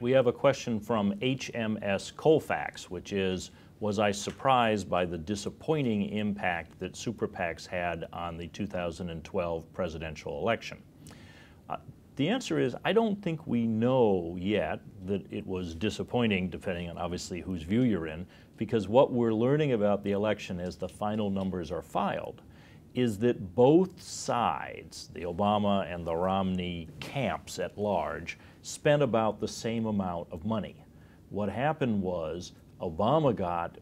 We have a question from HMS Colfax, which is, was I surprised by the disappointing impact that super PACs had on the 2012 presidential election? The answer is, I don't think we know yet that it was disappointing, depending on obviously whose view you're in, because what we're learning about the election as the final numbers are filed is that both sides, the Obama and the Romney camps at large, spent about the same amount of money. What happened was Obama got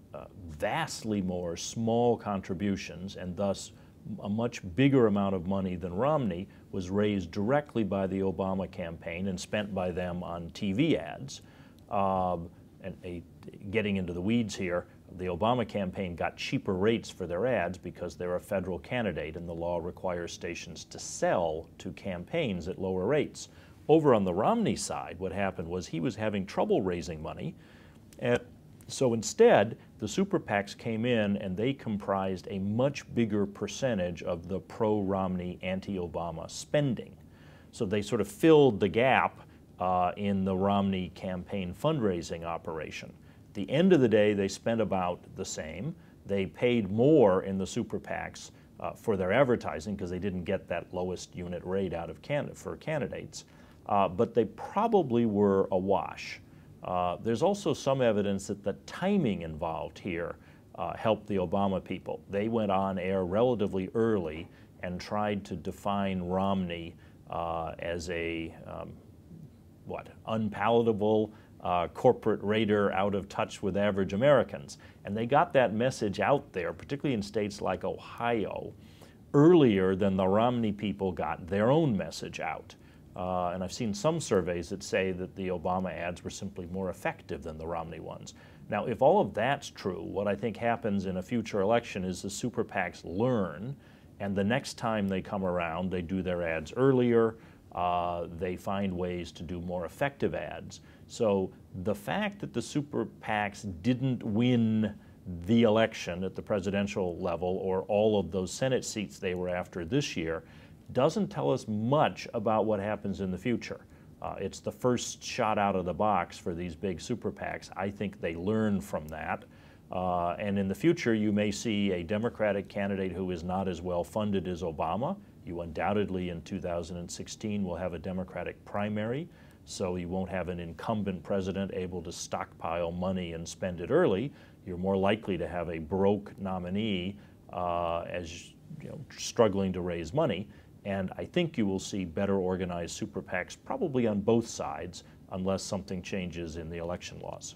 vastly more small contributions, and thus a much bigger amount of money than Romney was raised directly by the Obama campaign and spent by them on TV ads. Getting into the weeds here, the Obama campaign got cheaper rates for their ads because they're a federal candidate and the law requires stations to sell to campaigns at lower rates. Over on the Romney side, what happened was he was having trouble raising money, and so instead, the super PACs came in and they comprised a much bigger percentage of the pro-Romney, anti-Obama spending. So they sort of filled the gap in the Romney campaign fundraising operation. At the end of the day, they spent about the same. They paid more in the super PACs for their advertising because they didn't get that lowest unit rate out of for candidates. But they probably were a wash. There's also some evidence that the timing involved here helped the Obama people. They went on air relatively early and tried to define Romney as a, unpalatable corporate raider out of touch with average Americans. And they got that message out there, particularly in states like Ohio, earlier than the Romney people got their own message out. And I've seen some surveys that say that the Obama ads were simply more effective than the Romney ones. Now, if all of that's true, what I think happens in a future election is the super PACs learn, and the next time they come around, they do their ads earlier, they find ways to do more effective ads. So the fact that the super PACs didn't win the election at the presidential level or all of those Senate seats they were after this year doesn't tell us much about what happens in the future. It's the first shot out of the box for these big super PACs. I think they learn from that. And in the future, you may see a Democratic candidate who is not as well funded as Obama. You undoubtedly in 2016 will have a Democratic primary, so you won't have an incumbent president able to stockpile money and spend it early. You're more likely to have a broke nominee struggling to raise money. And I think you will see better organized super PACs probably on both sides unless something changes in the election laws.